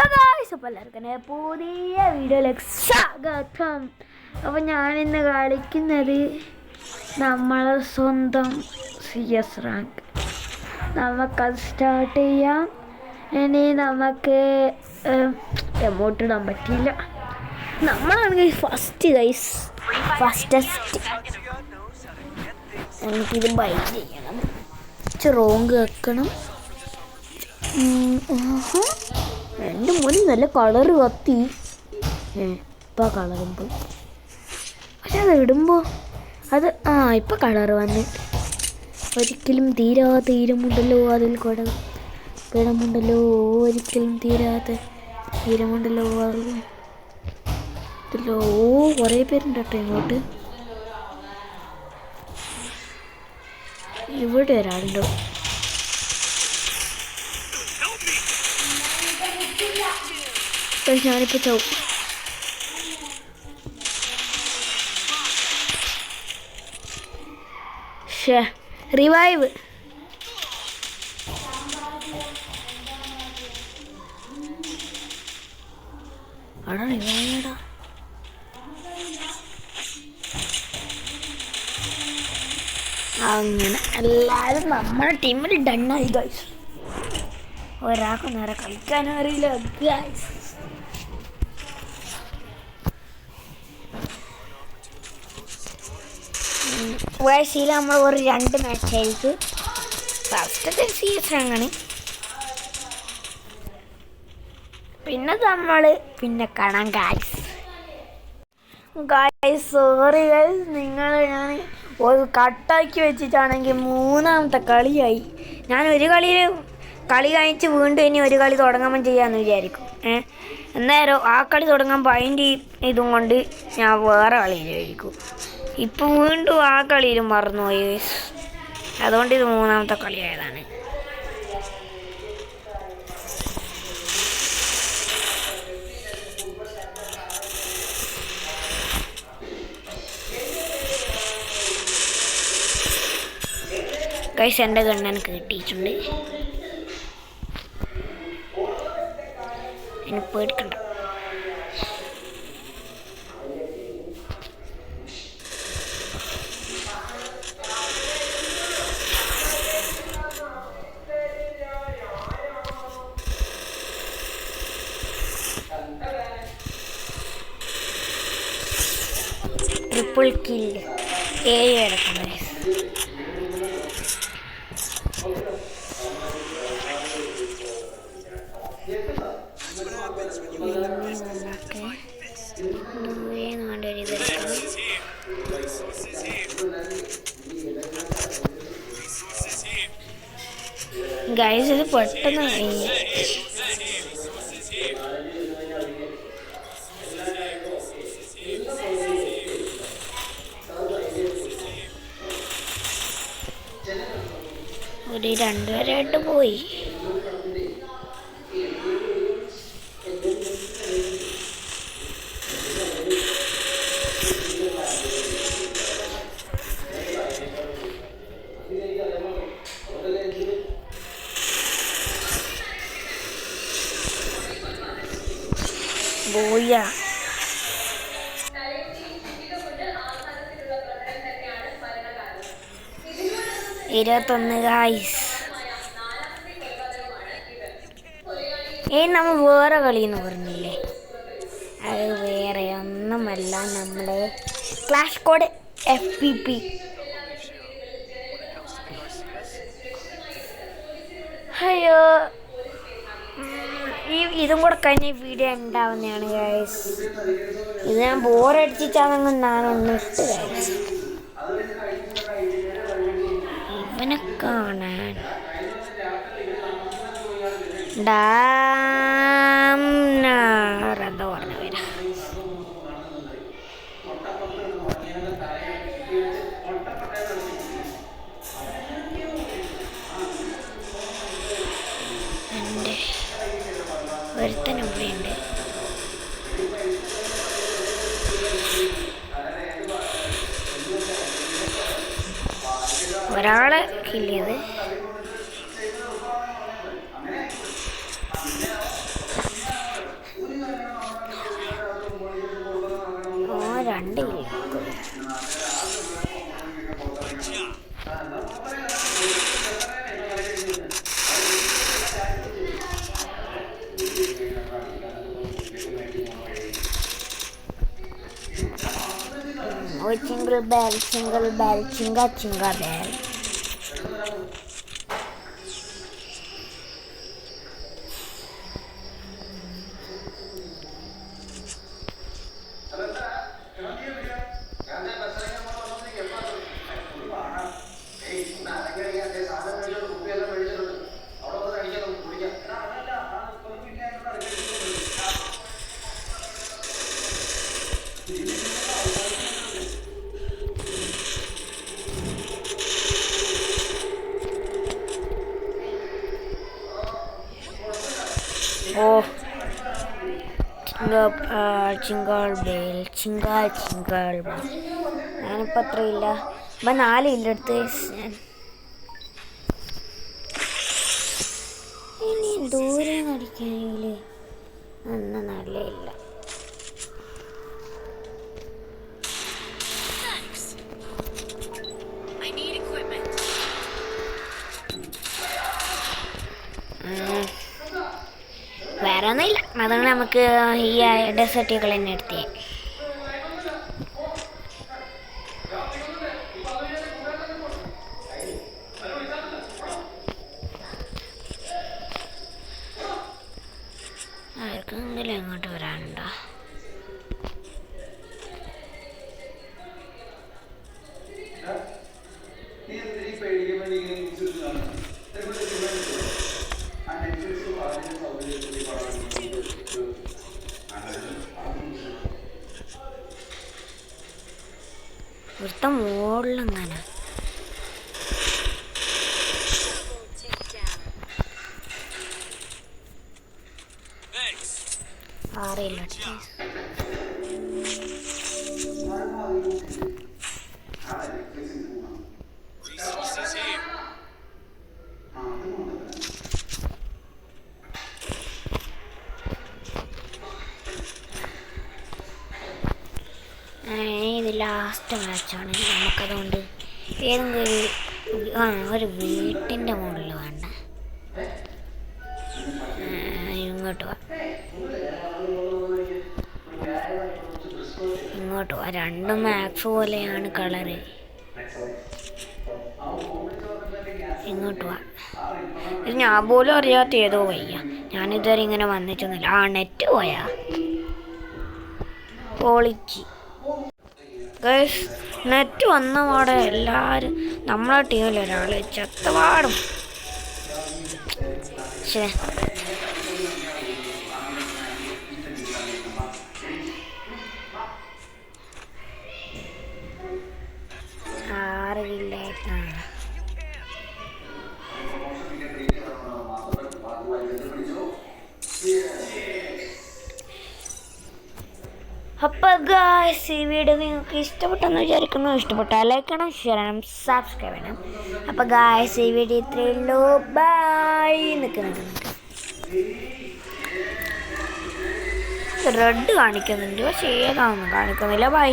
Hello guys, അപ്പോൾ എല്ലാവർക്കും പുതിയ വീഡിയോയിലേക്ക് സ്വാഗതം. അപ്പോൾ ഞാനിന്ന് കളിക്കുന്നത് നമ്മളെ സ്വന്തം CS റാങ്ക്. നമുക്കത് സ്റ്റാർട്ട് ചെയ്യാം. ഇനി നമുക്ക് എമൗണ്ട് ഇടാൻ പറ്റില്ല. നമ്മളാണെങ്കിൽ ഫസ്റ്റസ്റ്റ്. എനിക്കിത് ബൈ ചെയ്യണം, റോങ്ക് വെക്കണം. എൻ്റെ മുന്നിൽ നല്ല കളറ് കത്തി. ഇപ്പം കളറും പോയി. പക്ഷെ അത് ഇടുമ്പോൾ ഇപ്പം കളറ് വന്നിട്ട് ഒരിക്കലും തീരാത്ത തീരമുണ്ടല്ലോ അതിൽ കിടമുണ്ടല്ലോ. ഒരിക്കലും തീരാത്ത തീരമുണ്ടല്ലോ അതിലോ. കുറേ പേരുണ്ട് കേട്ടോ ഇങ്ങോട്ട്. ഇവിടെ ഒരാളുണ്ടോ? ഞാനിപ്പോൾ ചോ റിവൈവ്. അടാ റിവൈവടാ. അങ്ങനെ എല്ലാവരും നമ്മുടെ ടീമിൽ ഡണ്ണായി ഗൈസ്. ഒരാൾക്ക് നേരെ കളിക്കാനും അറിയില്ല ഗൈസ്. വയസ്സിൽ നമ്മൾ ഒരു 2 മാച്ചായിരിക്കും. ഫസ്റ്റത്തെ CS റാങ്കാണ്. പിന്നെ കാണാം ഗൈസ്. സോറി ഗൈസ്, നിങ്ങൾ ഞാൻ ഒരു കട്ടാക്കി വെച്ചിട്ടാണെങ്കിൽ 3ാമത്തെ കളിയായി. ഞാൻ ഒരു കളി കഴിച്ച് വീണ്ടും ഇനി ഒരു കളി തുടങ്ങാൻ ചെയ്യാമെന്ന് വിചാരിക്കും. അന്നേരം ആ കളി തുടങ്ങുമ്പോൾ അതിൻ്റെ ഇതും കൊണ്ട് ഞാൻ വേറെ കളിയിലായിരിക്കും. ഇപ്പം വീണ്ടും ആ കളിയിലും മറന്നുപോയി. അതുകൊണ്ട് ഇത് 3ാമത്തെ കളിയായതാണ്. ഗൈസ്, എൻ്റെ ഗണ്ണെനിക്ക് കിട്ടിയിട്ടുണ്ട്. എന്നെ പേടിക്കണ്ട. ട്രിപ്പിൾ കില്ല് 7 കിടക്കുന്നത്. ഗൈസ്, ഇത് പെട്ടെന്ന് ഒരു 2 പേരായിട്ട് പോയി. ബോയ്യ 21 ഗായ്സ്. നമ്മൾ വേറെ കളിയെന്ന് പറഞ്ഞില്ലേ, അത് വേറെ ഒന്നുമല്ല, നമ്മുടെ ക്ലാഷ് സ്ക്വാഡ് FPP. അയ്യോ, ഇതും കൂടെ കഴിഞ്ഞ വീഡിയോ ഉണ്ടാവുന്നതാണ് ഗൈസ്. ഇത് ഞാൻ ബോറടിച്ചിട്ടാണെങ്കിൽ ഞാനൊന്ന് ഇട്ട് ഗൈസ്. ഇവനെ കാണാൻ എന്താ പറഞ്ഞ പേരാ. എൻ്റെ ഒരുത്തനും ഇവിടെയുണ്ട്. ഒരാളെ കില്ല് ചെയ്ത്. മണ്ടയില്ല. Oh, jingle bell, chinga chinga bell. Oh, jingle bell, jingle bell. ഞാനിപ്പോൾ അത്രയില്ല, ഇപ്പം 4 ഇല്ല എടുത്ത്. ഇനി ദൂരെ അടിക്കാനെങ്കിൽ ഒന്നും നല്ലയില്ല. വേറെ ഒന്നുമില്ല, അതുകൊണ്ട് നമുക്ക് ഈ ഡെസേർട്ടുകൾ തന്നെ എടുത്തേ. ആർക്കെങ്കിലും എങ്ങോട്ട് വരാനുണ്ടോ? ഇവിടുത്തെ മുകളിലെങ്ങനെ അറിയില്ല. ഇത് ലാസ്റ്റ് മാച്ചാണ് നമുക്കതുകൊണ്ട് ഏതെങ്കിലും ഒരു വീട്ടിൻ്റെ മുകളിൽ വേണ്ട. ഇങ്ങോട്ട് വാ, ഇങ്ങോട്ട് വാ. രണ്ടും മാക്സ് പോലെയാണ് കളറ്. ഇങ്ങോട്ട് വാ. ഇത് ഞാൻ പോലും അറിയാത്ത ഏതോ വയ്യ. ഞാനിതുവരെ ഇങ്ങനെ വന്നിട്ടൊന്നുമില്ല. നെറ്റ് പോയാ പൊളിച്ച്. ഗൈസ്, നെറ്റ് വന്ന പാടെ എല്ലാവരും നമ്മളെ ടീമിൽ ഒരാൾ ചത്തപാടും. ശേ, അറിയില്ല. അപ്പോൾ ഗായ്സ്, ഈ വീഡിയോ നിങ്ങൾക്ക് ഇഷ്ടപ്പെട്ടെന്ന് വിചാരിക്കുന്നു. ഇഷ്ടപ്പെട്ടാൽ ലൈക്ക് ചെയ്യണം, ഷെയർ ചെയ്യണം, സബ്സ്ക്രൈബ് ചെയ്യണം. അപ്പോൾ ഗായ്സ്, ഈ വീഡിയോ ഇത്രയേ ഉള്ളൂ. ബൈ. റെഡ് കാണിക്കുന്നുണ്ട്, പക്ഷേ ഏതാണെന്നും കാണിക്കുന്നില്ല. ബൈ.